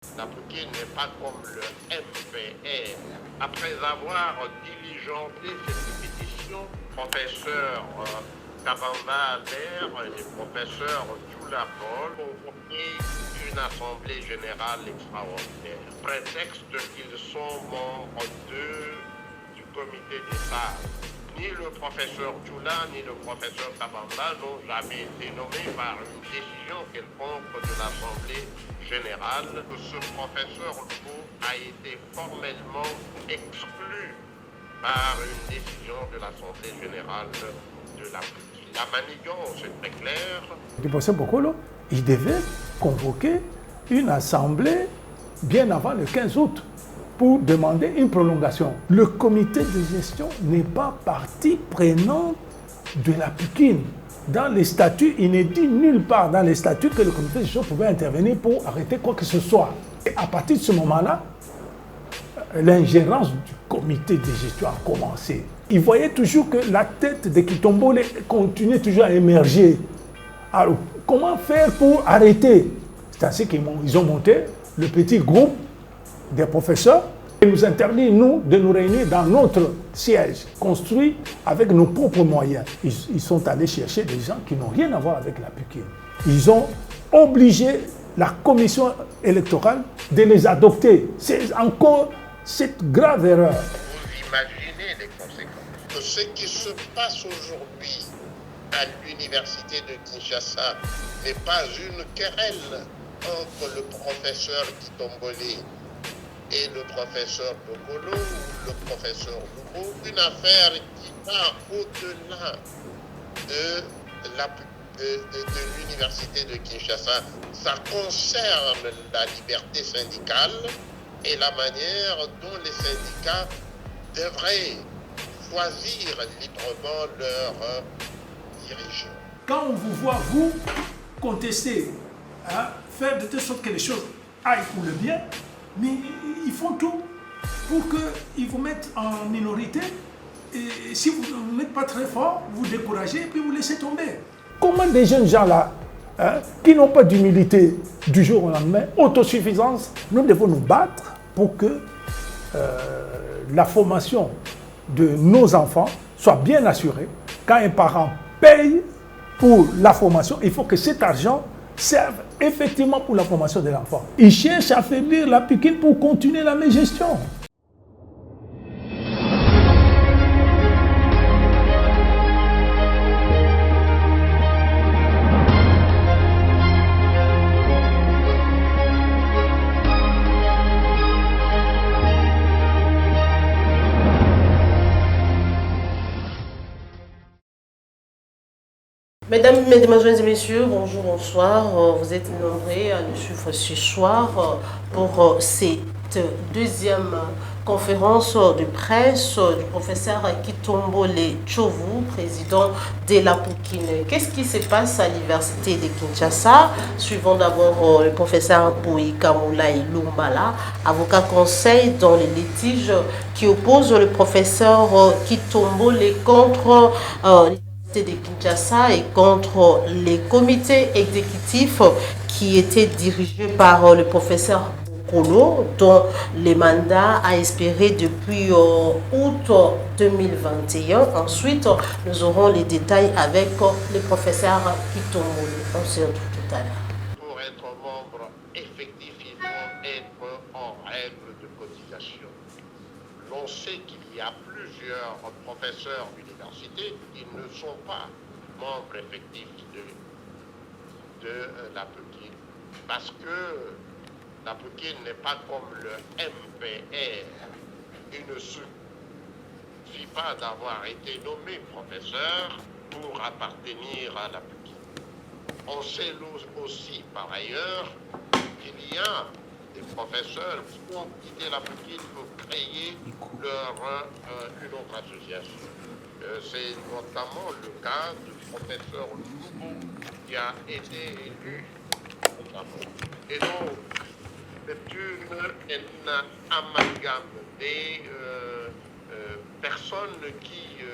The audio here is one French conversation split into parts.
La Poutine n'est pas comme le MPR. Après avoir diligenté cette pétition, professeur Kabamba Albert et le professeur Tchoula Paul ont convoqué une assemblée générale extraordinaire. Prétexte qu'ils sont membres du comité des sages. Ni le professeur Tchoula ni le professeur Kabamba n'ont jamais été nommés par une décision quelconque de l'assemblée générale. Ce professeur Lugo a été formellement exclu par une décision de l'assemblée générale de la Poutine. La manigance est très claire. Le professeur Bokolo, il devait convoquer une assemblée bien avant le 15 août pour demander une prolongation. Le comité de gestion n'est pas partie prenante de la Poutine. Dans les statuts, il n'est dit nulle part dans les statuts que le comité de gestion pouvait intervenir pour arrêter quoi que ce soit. Et à partir de ce moment-là, l'ingérence du comité de gestion a commencé. Ils voyaient toujours que la tête de Kitombole continuait toujours à émerger. Alors, comment faire pour arrêter? C'est ainsi qu'ils ont monté le petit groupe des professeurs et nous interdit, nous, de nous réunir dans notre siège, construit avec nos propres moyens. Ils sont allés chercher des gens qui n'ont rien à voir avec la Poutine. Ils ont obligé la commission électorale de les adopter. C'est encore cette grave erreur. Vous imaginez les conséquences. Ce qui se passe aujourd'hui à l'université de Kinshasa n'est pas une querelle entre le professeur Kitombole et le professeur Bokolo ou le professeur Lugo, une affaire qui va au-delà de l'université de Kinshasa. Ça concerne la liberté syndicale et la manière dont les syndicats devraient choisir librement leurs dirigeants. Quand on vous voit, vous, contester, faire de telle sorte que les choses aillent pour le bien, mais ils font tout pour qu'ils vous mettent en minorité. Et si vous ne vous mettez pas très fort, vous découragez et puis vous laissez tomber. Comment des jeunes gens là, qui n'ont pas d'humilité du jour au lendemain, autosuffisance, nous devons nous battre pour que la formation de nos enfants soit bien assurée. Quand un parent paye pour la formation, il faut que cet argent serve effectivement pour la formation de l'enfant. Ils cherchent à affaiblir la Poutine pour continuer la même gestion. Mesdames et messieurs, bonjour, bonsoir. Vous êtes nombreux à nous suivre ce soir pour cette deuxième conférence de presse du professeur Kitombole Tchovu, président de la Poukine. Qu'est-ce qui se passe à l'université de Kinshasa? Suivons d'abord le professeur Boïka Moulaï Lumbala, avocat conseil dans les litiges qui opposent le professeur Kitombole contre de Kinshasa et contre les comités exécutifs qui étaient dirigés par le professeur Bokolo, dont le mandat a expiré depuis août 2021. Ensuite, nous aurons les détails avec le professeur Kitombole. On se retrouve tout à l'heure. Pour être membre effectif, il faut être en règle de cotisation. L'on sait qu'il y a plusieurs professeurs d'université qui ne sont pas membres effectifs de la Poutine. Parce que la Poutine n'est pas comme le MPR. Il ne suffit pas d'avoir été nommé professeur pour appartenir à la Poutine. On sait aussi par ailleurs qu'il y a des professeurs qui ont quitté la Poutine pour créer une autre association. C'est notamment le cas du professeur Lugo qui a été élu notamment. Et donc, c'est un amalgame des personnes qui,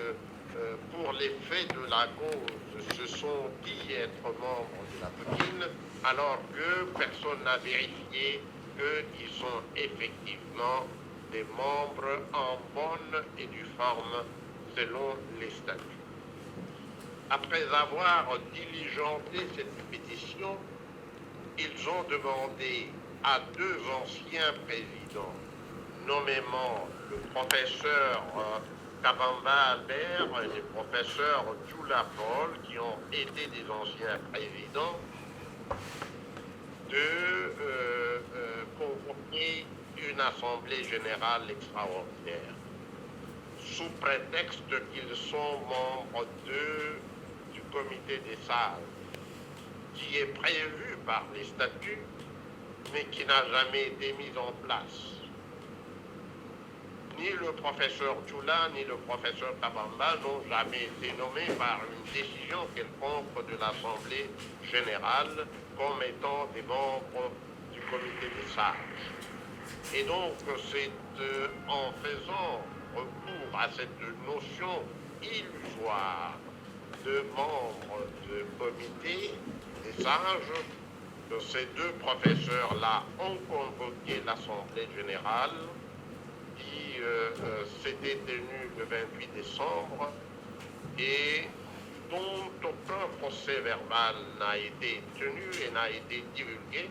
pour les faits de la cause, se sont dit être membres de la Poutine, alors que personne n'a vérifié qu'ils sont effectivement des membres en bonne et due forme selon les statuts. Après avoir diligenté cette pétition, ils ont demandé à deux anciens présidents, nommément le professeur Kabamba Albert et le professeur Tchoula Paul, qui ont été des anciens présidents, de convoquer une assemblée générale extraordinaire, sous prétexte qu'ils sont membres du comité des sages, qui est prévu par les statuts, mais qui n'a jamais été mis en place. Ni le professeur Tchoula, ni le professeur Kabamba n'ont jamais été nommés par une décision quelconque de l'Assemblée générale comme étant des membres du comité des sages. Et donc, c'est en faisant recours à cette notion illusoire de membres de comité des sages que ces deux professeurs-là ont convoqué l'Assemblée générale qui s'était tenue le 28 décembre et dont aucun procès verbal n'a été tenu et n'a été divulgué,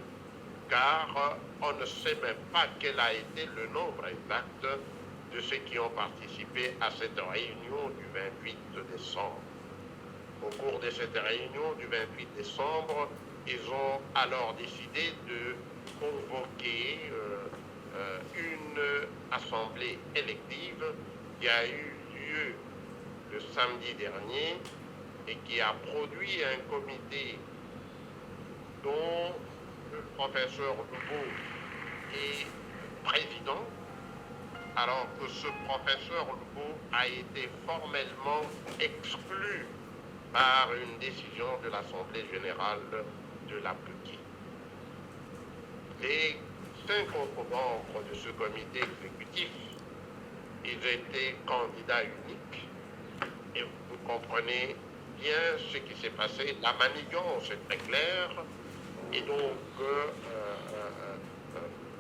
car on ne sait même pas quel a été le nombre exact de ceux qui ont participé à cette réunion du 28 décembre. Au cours de cette réunion du 28 décembre, ils ont alors décidé de convoquer une assemblée élective qui a eu lieu le samedi dernier et qui a produit un comité dont le professeur Lebeau est président, alors que ce professeur Lebeau a été formellement exclu par une décision de l'Assemblée générale de la l'APUCI. Les 5 autres membres de ce comité exécutif, ils étaient candidats uniques, et vous comprenez bien ce qui s'est passé. La manigance est très claire, et donc,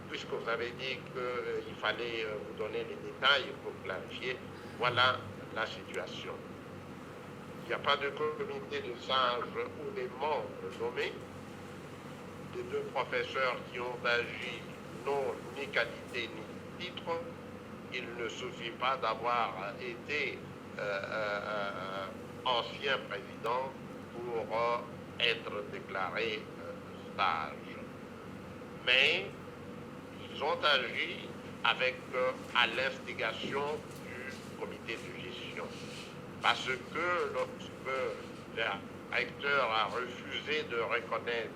puisque vous avez dit qu'il fallait vous donner les détails pour clarifier, voilà la situation. Il n'y a pas de comité de sages ou des membres nommés. Les deux professeurs qui ont agi n'ont ni qualité ni titre. Il ne suffit pas d'avoir été ancien président pour être déclaré sage. Mais ils ont agi avec, à l'instigation du comité de gestion. Parce que lorsque le recteur a refusé de reconnaître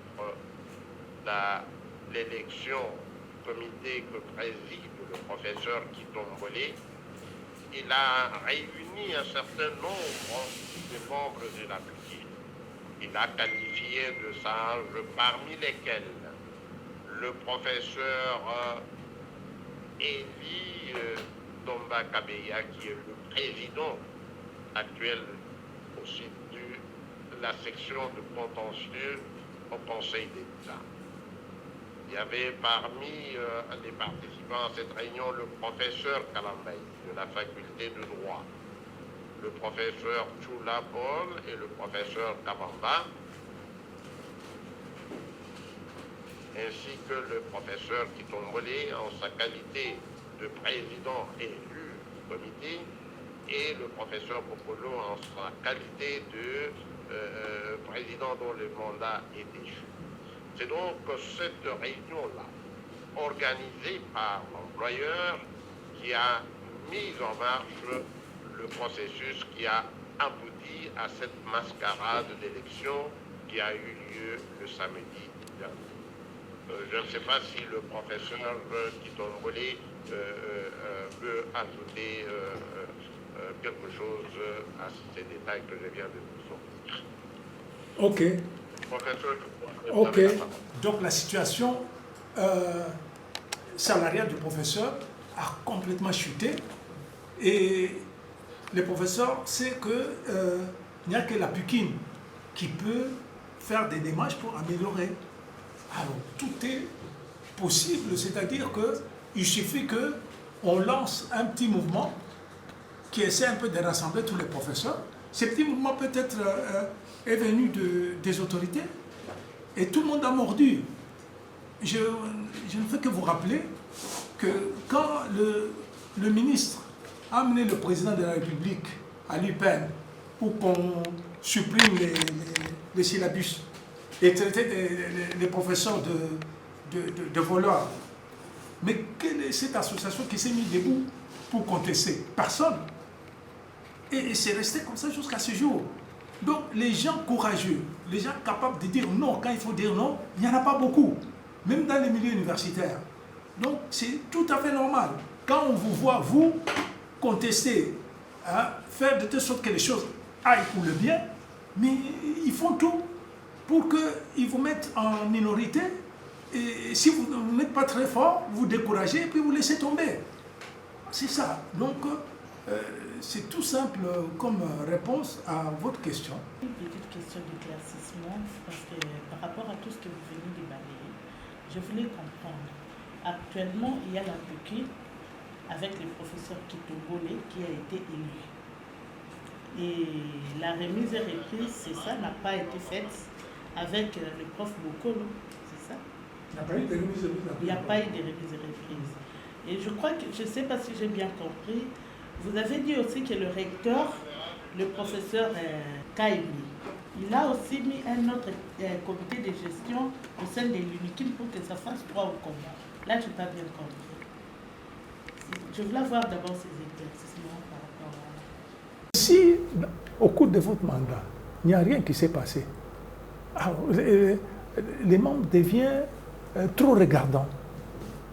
l'élection du comité que préside le professeur Kitombolé, il a réuni un certain nombre de membres de la l'APUCI. Il a qualifié de sages, parmi lesquels le professeur Eli Tomba Kabeya, qui est le président actuel aussi de la section de contentieux au Conseil d'État. Il y avait parmi les participants à cette réunion le professeur Kalambay de la faculté de droit, le professeur Tchoula Paul et le professeur Kabamba, ainsi que le professeur Kitombolé en sa qualité de président élu du comité, et le professeur Popolo en sa qualité de président dont le mandat est échu. C'est donc cette réunion-là, organisée par l'employeur, qui a mis en marche le processus qui a abouti à cette mascarade d'élection qui a eu lieu le samedi dernier. Je ne sais pas si le professeur Kitombolé veut ajouter quelque chose à ces détails que je viens de vous sortir. Ok. Professeur, Ok. Donc la situation salariale du professeur a complètement chuté et le professeur sait qu'il n'y a que la l'APUCI qui peut faire des démarches pour améliorer. Alors tout est possible, c'est-à-dire qu'il suffit qu'on lance un petit mouvement qui essaie un peu de rassembler tous les professeurs. Ce petit mouvement peut-être est venu des autorités et tout le monde a mordu. Je ne fais que vous rappeler que quand le ministre a amené le président de la République à l'UPEN pour qu'on supprime les syllabus et traiter les professeurs de voleurs, mais quelle est cette association qui s'est mise debout pour contester? Personne. Et c'est resté comme ça jusqu'à ce jour. Donc les gens courageux, les gens capables de dire non, quand il faut dire non, il n'y en a pas beaucoup, même dans les milieux universitaires. Donc c'est tout à fait normal. Quand on vous voit, vous, contester, hein, faire de telle sorte que les choses aillent pour le bien, mais ils font tout pour qu'ils vous mettent en minorité. Et si vous n'êtes pas très fort, vous découragez et puis vous laissez tomber. C'est ça. Donc, c'est tout simple comme réponse à votre question. Une petite question d'éclaircissement, parce que par rapport à tout ce que vous venez de balayer, je voulais comprendre. Actuellement, il y a la PUCI avec le professeur Kitogolé qui a été élu. Et la remise et reprise, c'est ça, n'a pas été faite avec le prof Bokolo, c'est ça? Il n'y a pas eu de remise et reprise. Il n'y a pas eu de remise et reprise. Et je crois que, je ne sais pas si j'ai bien compris, vous avez dit aussi que le recteur, le professeur Kaïbi, il a aussi mis un autre comité de gestion au sein de l'UNIKIM pour que ça fasse droit au combat. Là, je n'ai pas bien compris. Je voulais voir d'abord ces éclaircissements par rapport à... Si, au cours de votre mandat, il n'y a rien qui s'est passé, alors, les membres deviennent trop regardants.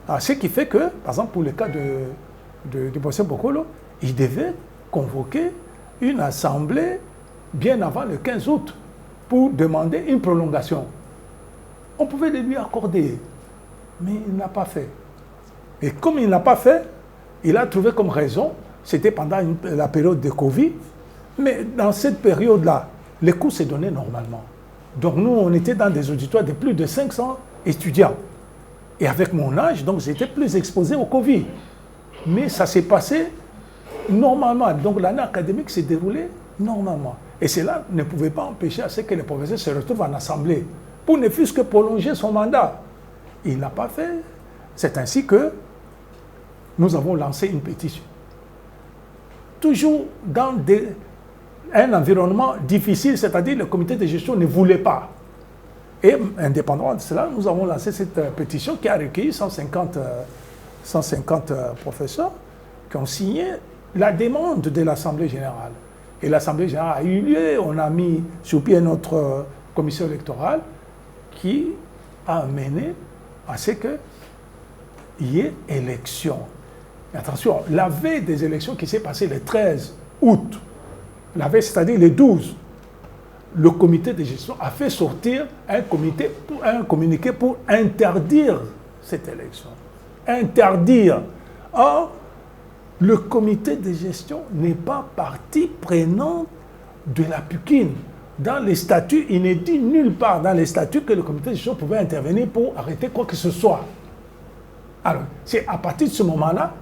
Alors, ce qui fait que, par exemple, pour le cas du professeur Bokolo, il devait convoquer une assemblée bien avant le 15 août pour demander une prolongation. On pouvait le lui accorder, mais il n'a pas fait. Et comme il n'a pas fait, il a trouvé comme raison, c'était pendant la période de Covid, mais dans cette période-là, les cours s'est donné normalement. Donc nous, on était dans des auditoires de plus de 500 étudiants. Et avec mon âge, donc j'étais plus exposé au Covid. Mais ça s'est passé normalement. Donc l'année académique s'est déroulée normalement. Et cela ne pouvait pas empêcher à ce que les professeurs se retrouvent en assemblée pour ne fût-ce que prolonger son mandat. Il n'a pas fait. C'est ainsi que nous avons lancé une pétition. Toujours dans un environnement difficile, c'est-à-dire le comité de gestion ne voulait pas. Et indépendamment de cela, nous avons lancé cette pétition qui a recueilli 150 professeurs qui ont signé la demande de l'Assemblée générale. Et l'Assemblée générale a eu lieu, on a mis sur pied notre commission électorale qui a mené à ce qu'il y ait élection. Et attention, la veille des élections qui s'est passée le 13 août, la veille, c'est-à-dire le 12, le comité de gestion a fait sortir un communiqué pour interdire cette élection. Interdire. Or, le comité de gestion n'est pas partie prenante de la PUCIN. Dans les statuts, il n'est dit nulle part dans les statuts que le comité de gestion pouvait intervenir pour arrêter quoi que ce soit. Alors, c'est à partir de ce moment-là,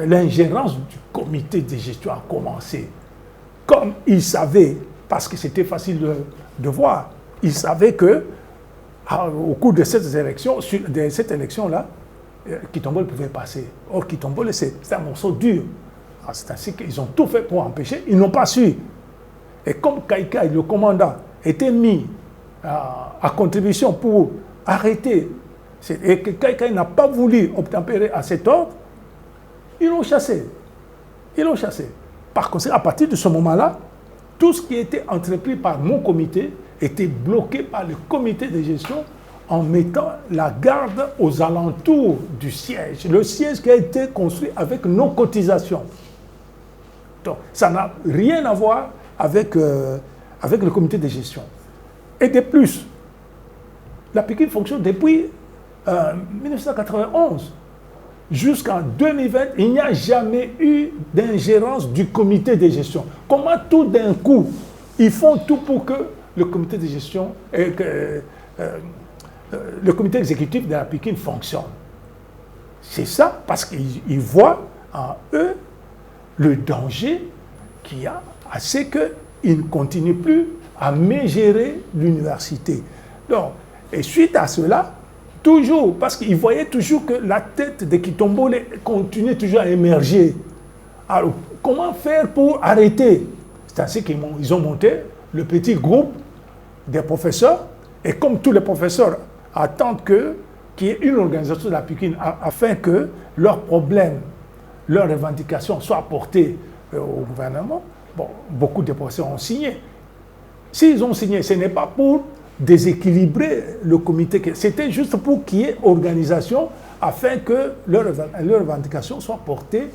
l'ingérence du comité de gestion a commencé. Comme il savait, parce que c'était facile de voir, il savait que au cours de cette élection-là, Kitombole pouvait passer. Or, Kitombole, c'est un morceau dur. C'est ainsi qu'ils ont tout fait pour empêcher. Ils n'ont pas su. Et comme Kaikai, le commandant, était mis à contribution pour arrêter, et que Kaikai n'a pas voulu obtempérer à cet ordre, ils l'ont chassé. Ils l'ont chassé. Par conséquent, à partir de ce moment-là, tout ce qui était entrepris par mon comité était bloqué par le comité de gestion en mettant la garde aux alentours du siège. Le siège qui a été construit avec nos cotisations. Donc, ça n'a rien à voir avec le comité de gestion. Et de plus, la PUCIN fonctionne depuis 1991. Jusqu'en 2020, il n'y a jamais eu d'ingérence du comité de gestion. Comment tout d'un coup, ils font tout pour que le comité de gestion le comité exécutif de la Pikine fonctionne. C'est ça, parce qu'ils voient en eux le danger qu'il y a à ce qu'ils ne continuent plus à mieux gérer l'université. Donc, et suite à cela, toujours, parce qu'ils voyaient toujours que la tête de Kitombo continuait toujours à émerger. Alors, comment faire pour arrêter? C'est ainsi qu'ils ont monté le petit groupe des professeurs, et comme tous les professeurs attendent qu'il y ait une organisation de la Pikine afin que leurs problèmes, leurs revendications soient portées au gouvernement, bon, beaucoup de professeurs ont signé. S'ils ont signé, ce n'est pas pour déséquilibrer le comité, c'était juste pour qu'il y ait organisation afin que leurs revendications soient portées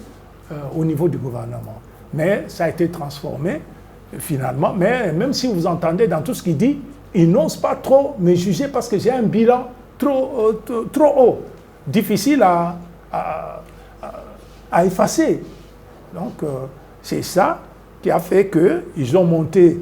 au niveau du gouvernement. Mais ça a été transformé finalement. Mais même si vous entendez dans tout ce qu'il dit, il n'ose pas trop me juger parce que j'ai un bilan trop haut, difficile à effacer. Donc c'est ça qui a fait qu'ils ont monté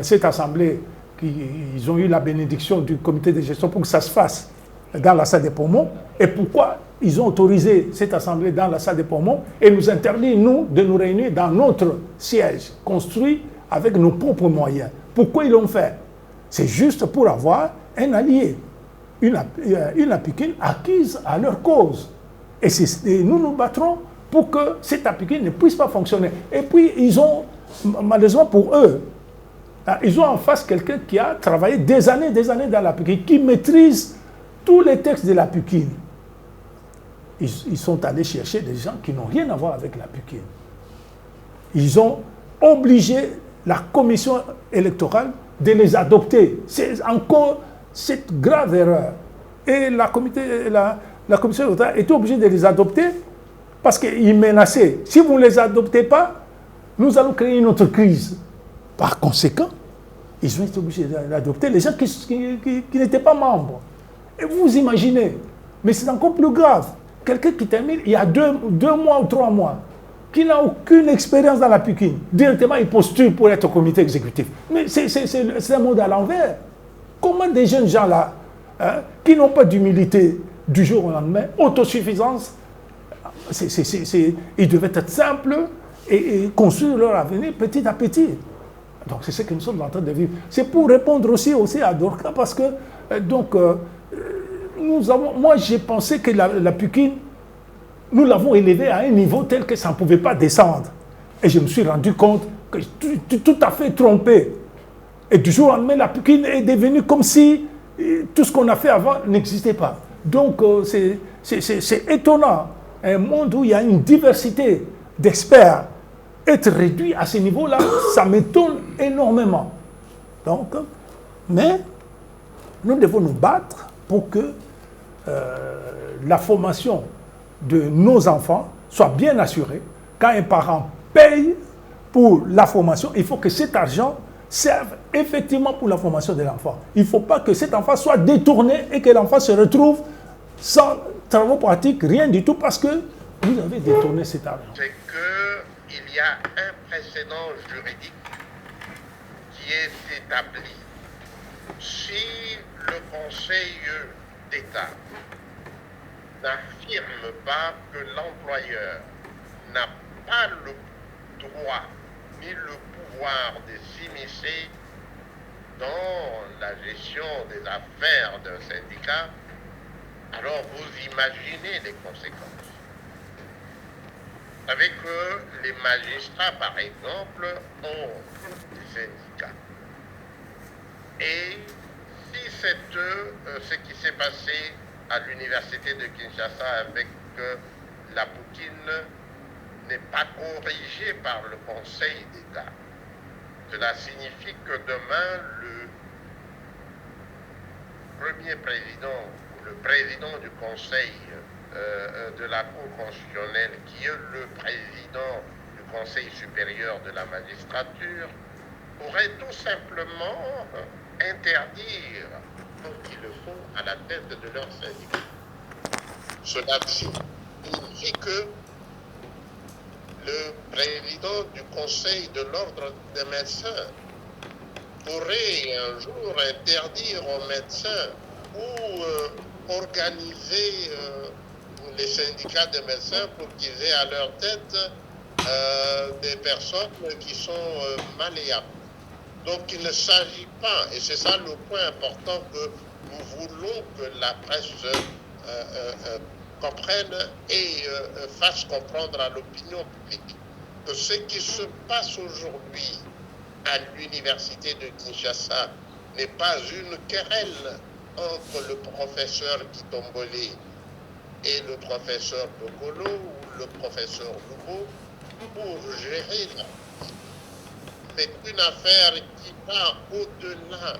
cette assemblée, ils ont eu la bénédiction du comité de gestion pour que ça se fasse dans la salle des Poumons. Et pourquoi ils ont autorisé cette assemblée dans la salle des Poumons et nous interdit, nous, de nous réunir dans notre siège, construit avec nos propres moyens? Pourquoi ils l'ont fait? C'est juste pour avoir un allié, une Pikine acquise à leur cause. Et nous nous battrons pour que cette Pikine ne puisse pas fonctionner. Et puis, ils ont, malheureusement pour eux, ils ont en face quelqu'un qui a travaillé des années dans la Pikine, qui maîtrise tous les textes de la Pikine. Ils sont allés chercher des gens qui n'ont rien à voir avec la Pikine. Ils ont obligé la commission électorale de les adopter. C'est encore cette grave erreur. Et la commission électorale était obligée de les adopter parce qu'ils menaçaient. Si vous ne les adoptez pas, nous allons créer une autre crise. Par conséquent, ils ont été obligés d'adopter les gens qui n'étaient pas membres. Et vous imaginez, mais c'est encore plus grave. Quelqu'un qui termine il y a 2 mois ou 3 mois, qui n'a aucune expérience dans la Pikine, directement il postule pour être au comité exécutif. Mais c'est un monde à l'envers. Comment des jeunes gens là, qui n'ont pas d'humilité du jour au lendemain, autosuffisance, ils devaient être simples et construire leur avenir petit à petit. Donc c'est ce que nous sommes en train de vivre. C'est pour répondre aussi à Dorka, parce que moi j'ai pensé que la Pikine, nous l'avons élevée à un niveau tel que ça ne pouvait pas descendre. Et je me suis rendu compte que je suis tout à fait trompé. Et du jour au lendemain, la Pikine est devenue comme si tout ce qu'on a fait avant n'existait pas. Donc c'est étonnant. Un monde où il y a une diversité d'experts, être réduit à ce niveau-là, ça m'étonne énormément. Donc, mais nous devons nous battre pour que la formation de nos enfants soit bien assurée. Quand un parent paye pour la formation, il faut que cet argent serve effectivement pour la formation de l'enfant. Il ne faut pas que cet enfant soit détourné et que l'enfant se retrouve sans travaux pratiques, rien du tout, parce que vous avez détourné cet argent. C'est qu'il y a un précédent juridique qui est établi. Si le Conseil d'État n'affirme pas que l'employeur n'a pas le droit ni le pouvoir de s'immiscer dans la gestion des affaires d'un syndicat, alors vous imaginez les conséquences. Vous savez que les magistrats, par exemple, ont des syndicats. Et si ce qui s'est passé à l'université de Kinshasa avec la Pikine n'est pas corrigé par le Conseil d'État, cela signifie que demain, le premier président, ou le président du Conseil de la Cour constitutionnelle, qui est le président du Conseil supérieur de la magistrature, pourrait tout simplement interdire qu'ils le font à la tête de leur syndicat. Cela signifie que le président du Conseil de l'Ordre des médecins pourrait un jour interdire aux médecins ou organiser les syndicats de médecins pour qu'ils aient à leur tête des personnes qui sont malléables. Donc il ne s'agit pas, et c'est ça le point important que nous voulons que la presse comprenne et fasse comprendre à l'opinion publique, que ce qui se passe aujourd'hui à l'université de Kinshasa n'est pas une querelle entre le professeur Kitombolé et le professeur Tokolo ou le professeur Lubo pour gérer la... C'est une affaire qui va au-delà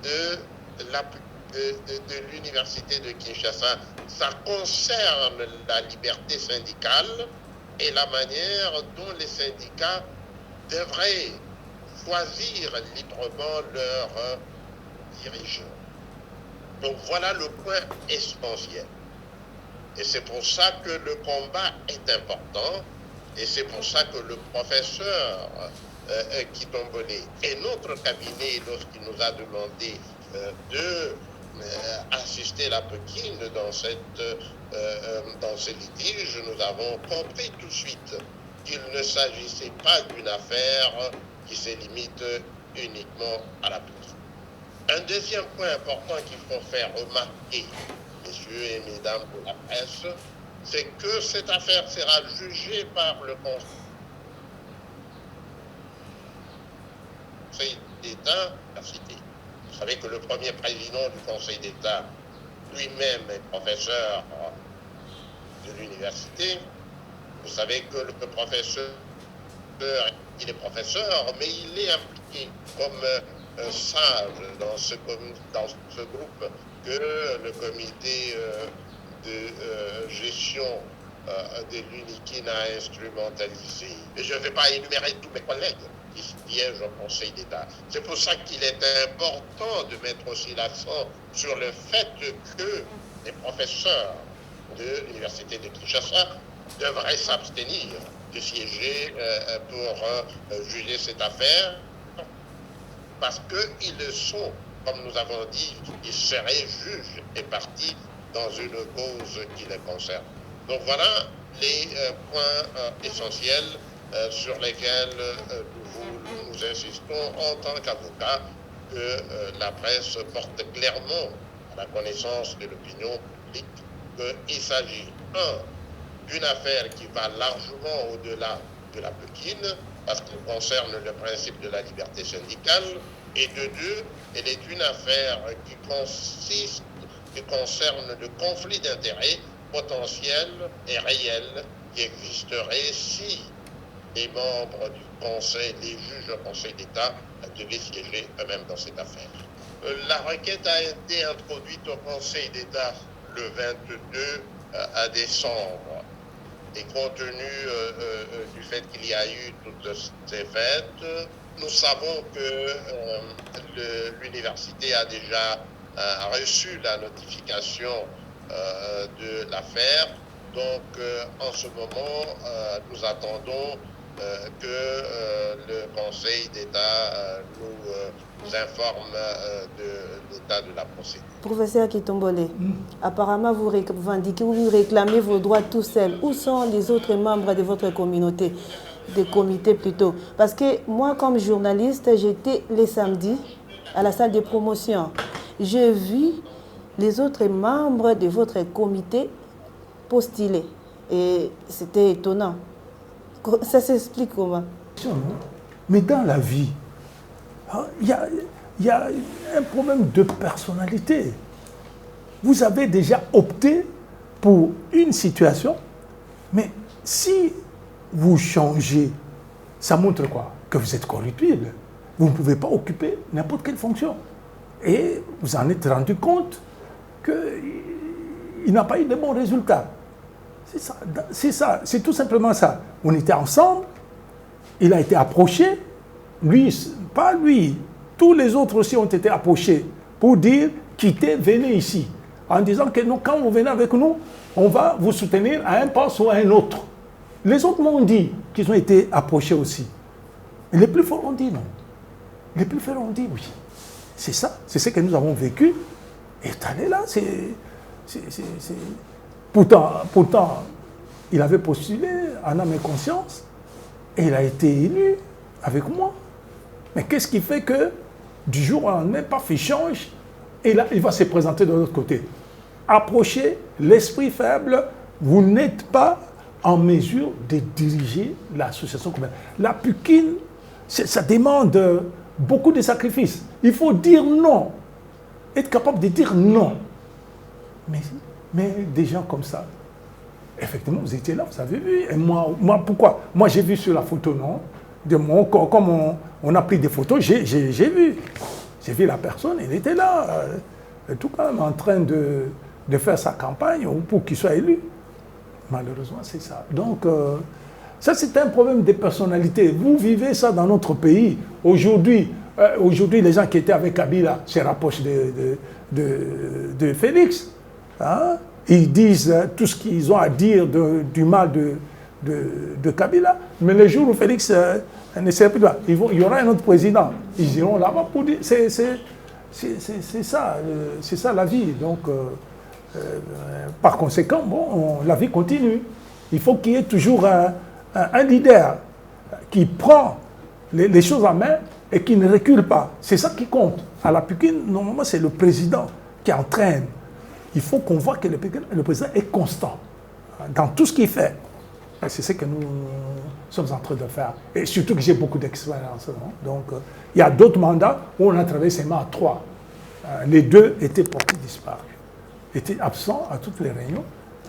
de l'université de Kinshasa. Ça concerne la liberté syndicale et la manière dont les syndicats devraient choisir librement leurs dirigeants. Donc voilà le point essentiel. Et c'est pour ça que le combat est important, et c'est pour ça que le professeur Kitombolé et notre cabinet, lorsqu'il nous a demandé d'assister la Pékin dans ce litige, nous avons compris tout de suite qu'il ne s'agissait pas d'une affaire qui se limite uniquement à la Pékin. Un deuxième point important qu'il faut faire remarquer, messieurs et mesdames de la presse, c'est que cette affaire sera jugée par le Conseil d'État. Vous savez que le premier président du Conseil d'État lui-même est professeur de l'université. Vous savez que le professeur, il est professeur, mais il est impliqué comme sage dans ce groupe que le comité de gestion de l'UNIKIN a instrumentalisé. Et je ne vais pas énumérer tous mes collègues qui siègent au Conseil d'État. C'est pour ça qu'il est important de mettre aussi l'accent sur le fait que les professeurs de l'université de Kinshasa devraient s'abstenir de siéger pour juger cette affaire, parce qu'ils le sont, comme nous avons dit, ils seraient juges et partis dans une cause qui les concerne. Donc voilà les points essentiels sur lesquels nous insistons en tant qu'avocats, que la presse porte clairement à la connaissance de l'opinion publique qu'il s'agit, d'une affaire qui va largement au-delà de la Pékin, parce qu'elle concerne le principe de la liberté syndicale, et de deux, elle est une affaire qui concerne le conflit d'intérêts potentiel et réel qui existerait si les membres du Conseil, les juges au Conseil d'État devaient siéger eux-mêmes dans cette affaire. La requête a été introduite au Conseil d'État le 22 décembre. Et compte tenu du fait qu'il y a eu toutes ces fêtes, nous savons que l'université a déjà reçu la notification de l'affaire. Donc, en ce moment, nous attendons que le Conseil d'État nous informe de l'état de la procédure. Professeur Kitombolé, apparemment vous revendiquez ou vous réclamez vos droits tout seul. Où sont les autres membres de votre communauté, des comités plutôt? Parce que moi, comme journaliste, j'étais les samedis à la salle de promotion. J'ai vu les autres membres de votre comité postuler. Et c'était étonnant. Ça s'explique comment? Mais dans la vie, il y a un problème de personnalité. Vous avez déjà opté pour une situation, mais si vous changez, ça montre quoi? Que vous êtes corruptible. Vous ne pouvez pas occuper n'importe quelle fonction. Et vous en êtes rendu compte qu'il n'a pas eu de bons résultats. C'est ça, c'est tout simplement ça. On était ensemble, il a été approché, lui, pas lui, tous les autres aussi ont été approchés pour dire quittez, venez ici. En disant que non, quand vous venez avec nous, on va vous soutenir à un poste ou à un autre. Les autres m'ont dit qu'ils ont été approchés aussi. Et les plus forts ont dit non. Les plus forts ont dit oui. C'est ça, c'est ce que nous avons vécu. est allé là. Pourtant, il avait postulé en âme et conscience et il a été élu avec moi. Mais qu'est-ce qui fait que du jour au lendemain, paf, il change et là, il va se présenter de l'autre côté. Approchez l'esprit faible, vous n'êtes pas en mesure de diriger l'association communale. La Pukine, ça demande beaucoup de sacrifices. Il faut dire non, être capable de dire non. Mais des gens comme ça, effectivement, vous étiez là, vous avez vu. Et moi pourquoi? Moi, j'ai vu sur la photo, non, de mon corps, comme on a pris des photos, j'ai vu. J'ai vu la personne, elle était là, tout quand même en train de faire sa campagne pour qu'il soit élu. Malheureusement, c'est ça. Donc, ça, c'est un problème de personnalité. Vous vivez ça dans notre pays. Aujourd'hui, les gens qui étaient avec Kabila se rapprochent de Félix. Hein? Ils disent tout ce qu'ils ont à dire du mal de Kabila. Mais le jour où Félix ne sera plus là, il y aura un autre président. Ils iront là-bas pour dire... C'est ça la vie. Donc, par conséquent, bon, la vie continue. Il faut qu'il y ait toujours un leader qui prend les choses en main et qui ne recule pas. C'est ça qui compte. À la Pukine, normalement, c'est le président qui entraîne. Il faut qu'on voit que le président est constant dans tout ce qu'il fait. C'est ce que nous sommes en train de faire. Et surtout que j'ai beaucoup d'expérience. Donc, il y a d'autres mandats où on a travaillé seulement à 3. Les 2 étaient portés disparus. Étaient absents à toutes les réunions.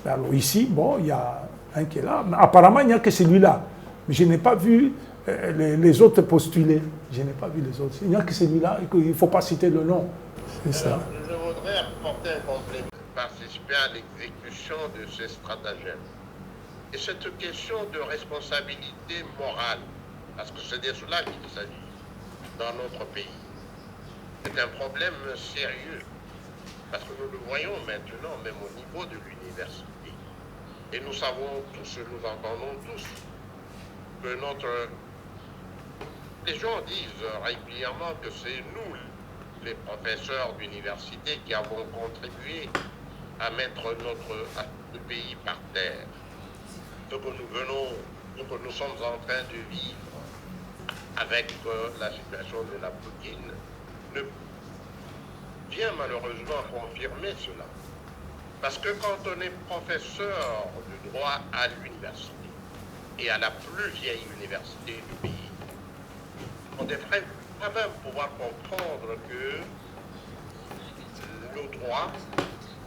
Alors ici, bon, il y a un qui est là. Mais apparemment, il n'y a que celui-là. Mais je n'ai pas vu les autres postuler. Je n'ai pas vu les autres. Il n'y a que celui-là. Il ne faut pas citer le nom. C'est ça. Je voudrais apporter un complément. Participer à l'exécution de ces stratagèmes. Et cette question de responsabilité morale, parce que c'est de cela qu'il s'agit dans notre pays, c'est un problème sérieux. Parce que nous le voyons maintenant, même au niveau de l'université. Et nous savons tous, nous entendons tous, que les gens disent régulièrement que c'est nous, les professeurs d'université, qui avons contribué à mettre notre pays par terre. Ce que nous sommes en train de vivre avec la situation de la Pukine ne vient malheureusement confirmer cela. Parce que quand on est professeur de droit à l'université, et à la plus vieille université du pays, on devrait quand même pouvoir comprendre que le droit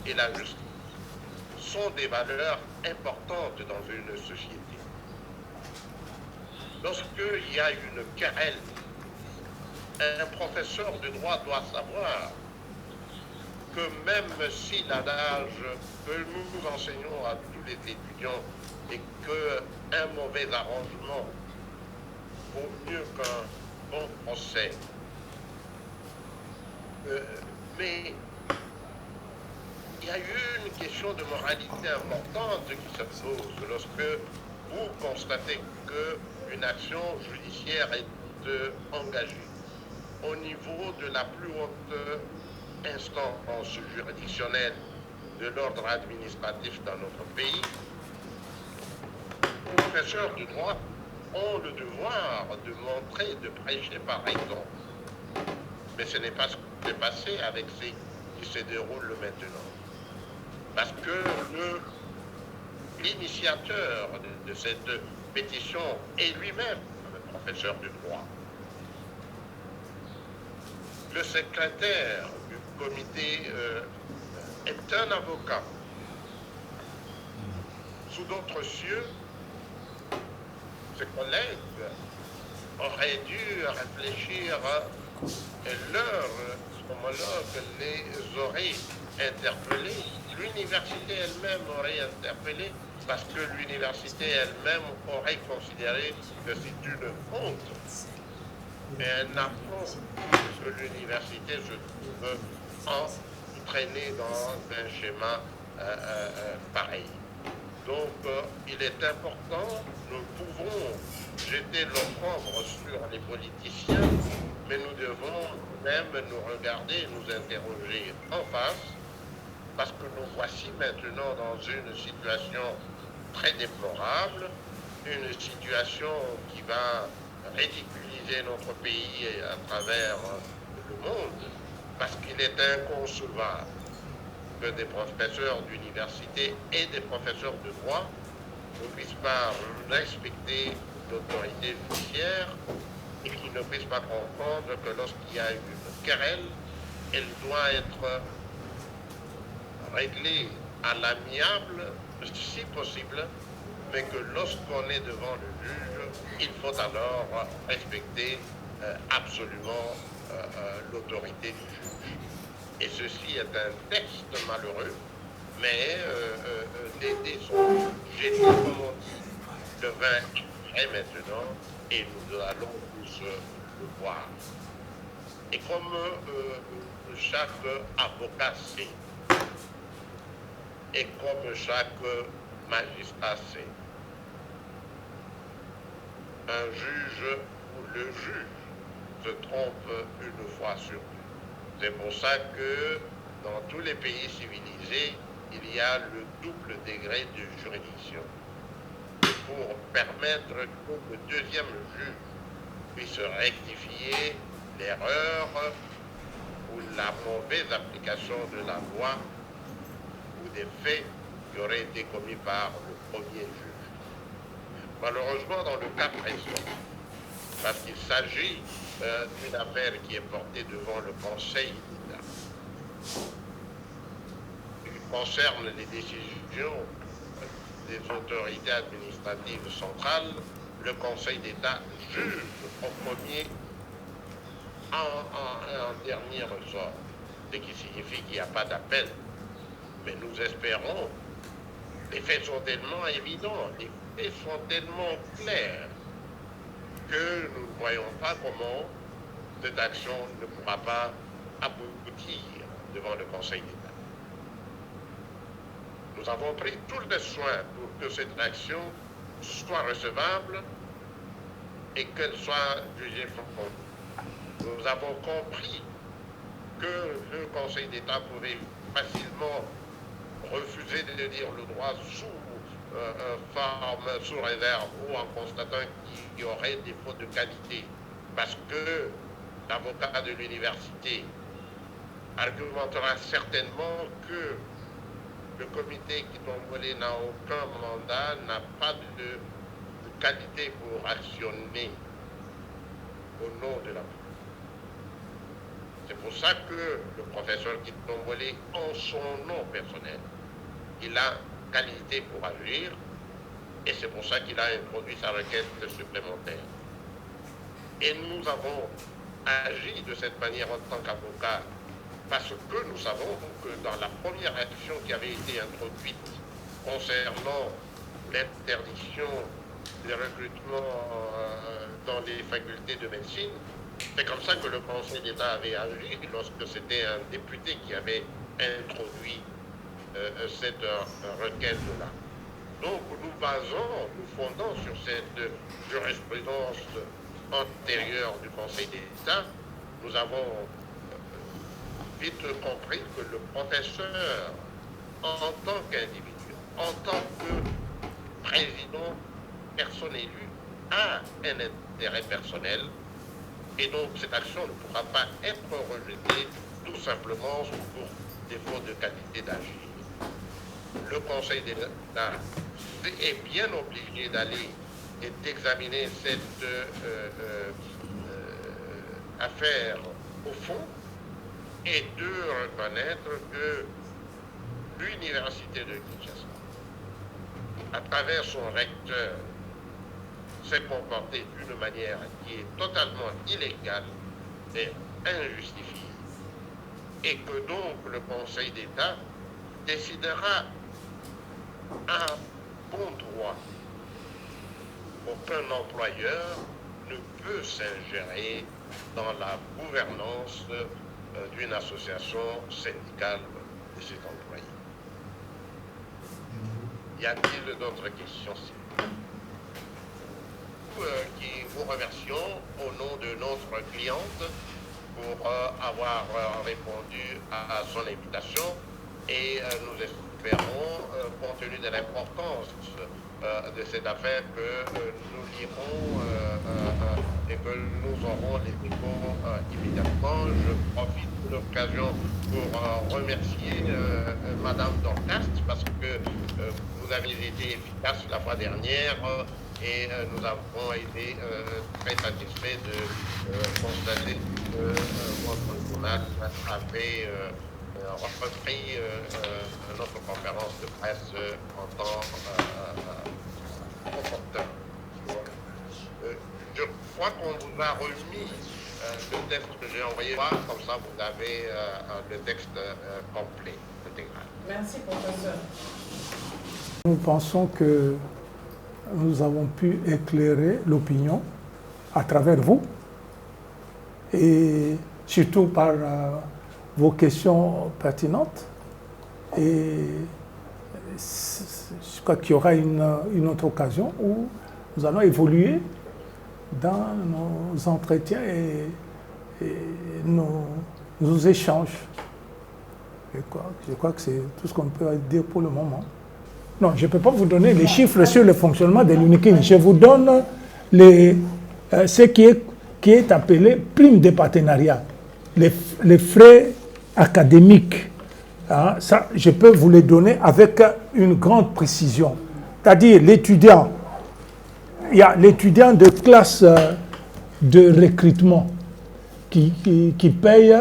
et la justice sont des valeurs importantes dans une société. Lorsqu'il y a une querelle, un professeur de droit doit savoir que même si l'adage que nous enseignons à tous les étudiants est qu'un mauvais arrangement vaut mieux qu'un bon procès, mais il y a une question de moralité importante qui se pose lorsque vous constatez qu'une action judiciaire est engagée au niveau de la plus haute instance juridictionnelle de l'ordre administratif dans notre pays. Les professeurs du droit ont le devoir de montrer, de prêcher par exemple. Mais ce n'est pas ce qui s'est passé avec ce qui se déroule maintenant. Parce que l'initiateur de cette pétition est lui-même un professeur de droit. Le secrétaire du comité est un avocat. Sous d'autres cieux, ses collègues auraient dû réfléchir et leurs homologues les auraient interpellés. L'université elle-même aurait interpellé parce que l'université elle-même aurait considéré que c'est une honte et un affront que l'université se trouve entraînée dans un schéma pareil. Donc il est important, nous pouvons jeter l'opprobre sur les politiciens, mais nous devons même nous regarder, nous interroger en face parce que nous voici maintenant dans une situation très déplorable, une situation qui va ridiculiser notre pays à travers le monde, parce qu'il est inconcevable que des professeurs d'université et des professeurs de droit ne puissent pas respecter l'autorité judiciaire et qu'ils ne puissent pas comprendre que lorsqu'il y a une querelle, elle doit être réglée à l'amiable, si possible, mais que lorsqu'on est devant le juge, il faut alors respecter absolument l'autorité du juge. Et ceci est un texte malheureux, mais les dés sont jetés, comme on dit. Le vin est maintenant et nous allons tous le voir. Et comme chaque avocat sait, et comme chaque magistrat sait, un juge ou le juge se trompe une fois sur deux. C'est pour ça que dans tous les pays civilisés, il y a le double degré de juridiction pour permettre que le deuxième juge puisse rectifier l'erreur ou la mauvaise application de la loi ou des faits qui auraient été commis par le premier juge. Malheureusement, dans le cas présent, parce qu'il s'agit d'une affaire qui est portée devant le Conseil d'État, qui concerne les décisions des autorités administratives centrales, le Conseil d'État juge au premier en dernier ressort, ce qui signifie qu'il n'y a pas d'appel. Mais nous espérons, les faits sont tellement évidents, les faits sont tellement clairs, que nous ne voyons pas comment cette action ne pourra pas aboutir devant le Conseil d'État. Nous avons pris tous les soins pour que cette action soit recevable et qu'elle soit jugée fondée. Nous avons compris que le Conseil d'État pouvait facilement refuser de dire le droit sous forme, sous réserve ou en constatant qu'il y aurait des fautes de qualité, parce que l'avocat de l'université argumentera certainement que le comité qui Tombouélé n'a aucun mandat, n'a pas de qualité pour actionner au nom de la police. C'est pour ça que le professeur qui Tombouélé, en son nom personnel, il a qualité pour agir, et c'est pour ça qu'il a introduit sa requête supplémentaire. Et nous avons agi de cette manière en tant qu'avocat, parce que nous savons que dans la première action qui avait été introduite concernant l'interdiction des recrutements dans les facultés de médecine, c'est comme ça que le Conseil d'État avait agi lorsque c'était un député qui avait introduit cette requête-là. Donc nous fondons sur cette jurisprudence antérieure du Conseil d'État. Nous avons vite compris que le professeur, en tant qu'individu, en tant que président, personne élue, a un intérêt personnel, et donc cette action ne pourra pas être rejetée tout simplement pour défaut de qualité d'agir. Le Conseil d'État est bien obligé d'aller et d'examiner cette affaire au fond et de reconnaître que l'université de Kinshasa, à travers son recteur, s'est comportée d'une manière qui est totalement illégale et injustifiée, et que donc le Conseil d'État décidera à bon droit. Aucun employeur ne peut s'ingérer dans la gouvernance d'une association syndicale de ses employés. Y a-t-il d'autres questions? Qui vous remercions au nom de notre cliente pour avoir répondu à son invitation Et nous espérons, compte tenu de l'importance de cette affaire, que nous lirons et que nous aurons les échos immédiatement. Je profite de l'occasion pour remercier Madame Dorcas parce que vous avez été efficace la fois dernière et nous avons été très satisfaits de constater que votre journal avait repris notre conférence de presse en temps opportun. Je crois qu'on vous a remis le texte que j'ai envoyé, comme ça vous avez le texte complet, intégral. Merci, professeur. Nous pensons que nous avons pu éclairer l'opinion à travers vous et surtout par vos questions pertinentes. Et je crois qu'il y aura une autre occasion où nous allons évoluer dans nos entretiens et nos échanges. Je crois que c'est tout ce qu'on peut dire pour le moment. Non, je ne peux pas vous donner les chiffres sur le fonctionnement de l'UNIKIN. Je vous donne ce qui est appelé prime de partenariat, les frais académiques. Hein, ça, je peux vous les donner avec une grande précision. C'est-à-dire l'étudiant, il y a l'étudiant de classe de recrutement qui paye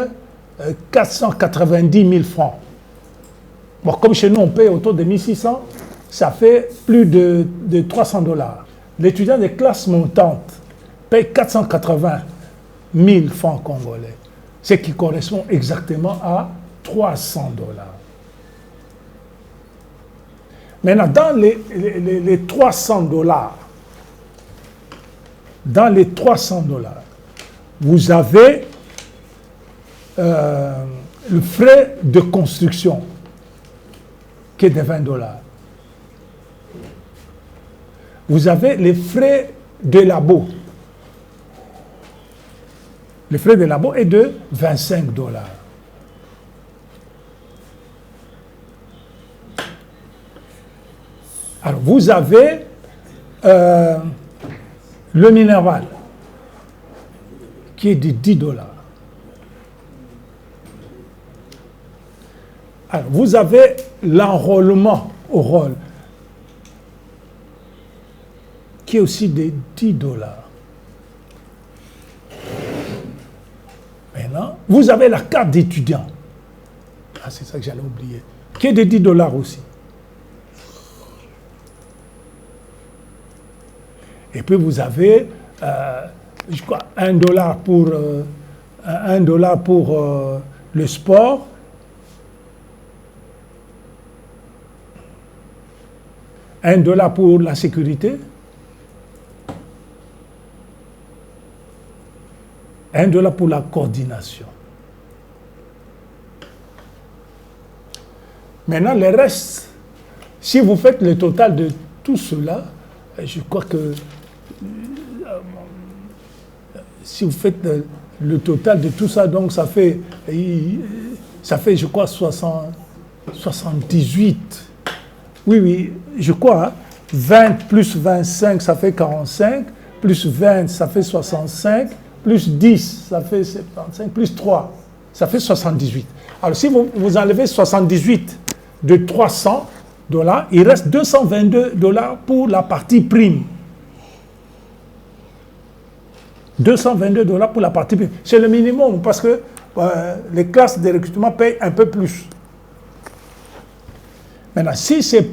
490 000 francs. Bon, comme chez nous, on paye autour de 1600, ça fait plus de 300 $. L'étudiant de classe montante paye 480 000 francs congolais, ce qui correspond exactement à 300 $. Maintenant, dans les 300 $, vous avez le frais de construction qui est de 20 $. Vous avez les frais de labo. Le frais de labo est de 25 $. Alors, vous avez le minéral qui est de 10 $. Alors, vous avez l'enrôlement au rôle qui est aussi de 10 $. Maintenant, vous avez la carte d'étudiant. Ah, c'est ça que j'allais oublier. Qui est de 10 $ aussi. Et puis vous avez, je crois, 1 $ pour le sport. $1 pour la sécurité. $1 pour la coordination. Maintenant, le reste, si vous faites le total de tout cela, je crois que si vous faites le total de tout ça, donc ça fait je crois, 78. Oui, je crois. Hein, 20 plus 25, ça fait 45. Plus 20, ça fait 65. Plus 10, ça fait 75. Plus 3, ça fait 78. Alors, si vous enlevez 78 de 300 $, il reste 222 $ pour la partie prime. 222 $ pour la partie prime. C'est le minimum parce que les classes de recrutement payent un peu plus. Maintenant, si ces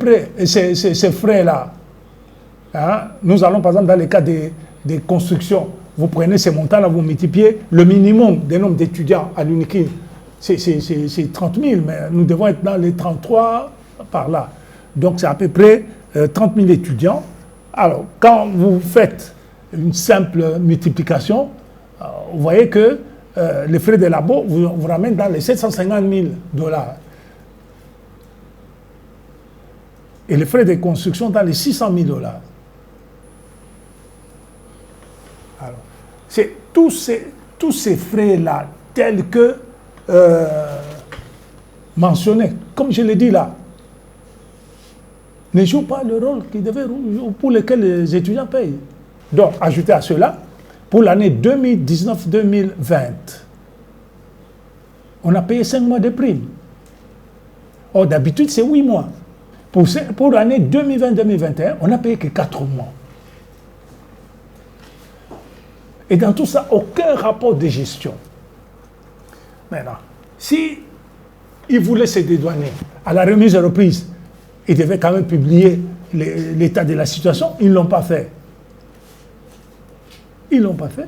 frais-là, hein, nous allons par exemple dans le cas des constructions, vous prenez ces montants-là, vous multipliez le minimum des nombres d'étudiants à l'UNIKIN, c'est 30 000, mais nous devons être dans les 33 par là. Donc c'est à peu près 30 000 étudiants. Alors, quand vous faites une simple multiplication, vous voyez que les frais de labo vous ramènent dans les 750 000 $. Et les frais de construction dans les 600 000 $. Alors, c'est tous ces frais-là, tels que mentionnés, comme je l'ai dit là, ne jouent pas le rôle pour lequel les étudiants payent. Donc, ajoutez à cela, pour l'année 2019-2020, on a payé 5 mois de primes. Or, d'habitude, c'est 8 mois. Pour l'année 2020-2021, on n'a payé que 4 mois. Et dans tout ça, aucun rapport de gestion. Maintenant, si ils voulaient se dédouaner à la remise et reprise, ils devaient quand même publier l'état de la situation. Ils ne l'ont pas fait. Ils ne l'ont pas fait.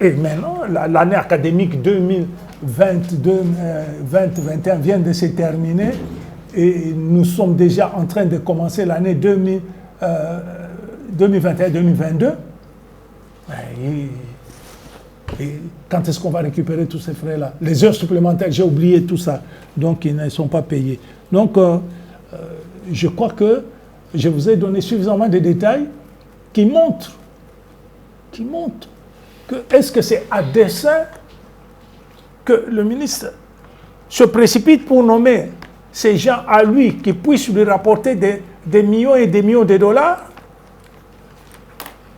Et maintenant, l'année académique 2020-2021 vient de se terminer et nous sommes déjà en train de commencer l'année 2021-2022. Et quand est-ce qu'on va récupérer tous ces frais-là? Les heures supplémentaires, j'ai oublié tout ça. Donc, ils ne sont pas payés. Donc, je crois que je vous ai donné suffisamment de détails qui montrent que est-ce que c'est à dessein que le ministre se précipite pour nommer ces gens à lui qui puissent lui rapporter des millions et des millions de dollars?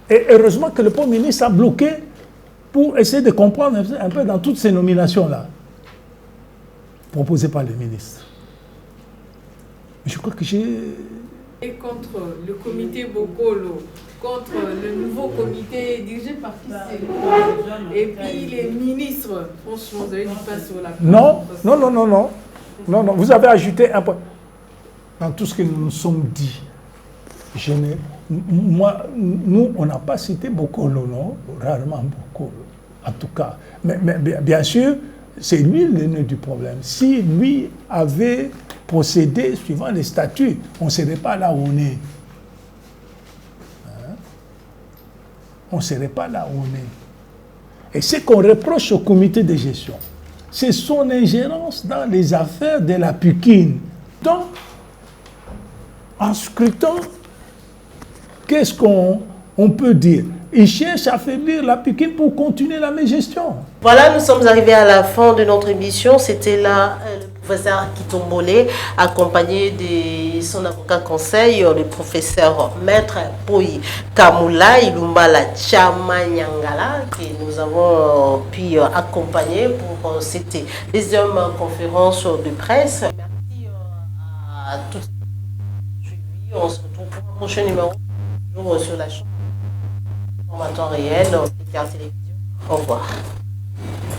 Et heureusement que le Premier ministre a bloqué pour essayer de comprendre un peu dans toutes ces nominations-là proposées par le ministre. Je crois que Et contre le comité Bokolo, contre le nouveau comité dirigé par Kissé, et puis les ministres, franchement, vous avez dit pas sur la... Non, vous avez ajouté un point. Dans tout ce que nous nous sommes dit, nous, on n'a pas cité Bokolo, non? Rarement Bokolo, en tout cas. Mais bien sûr, c'est lui le nœud du problème. Si lui avait procédé suivant les statuts, on ne serait pas là où on est. On ne serait pas là où on est. Et ce qu'on reproche au comité de gestion, c'est son ingérence dans les affaires de la Pukine. Donc, en scrutant, qu'est-ce qu'on peut dire? Il cherche à affaiblir la Pukine pour continuer la même gestion. Voilà, nous sommes arrivés à la fin de notre émission. C'était là le professeur Kitombole, accompagné de son avocat conseil, le professeur Maître Poyi Kamula Ilumbala Chamanyangala, que nous avons pu accompagner pour cette deuxième conférence de presse. Merci à tous. On se retrouve pour un prochain numéro sur la chaîne en temps réel, Télévision. Au revoir.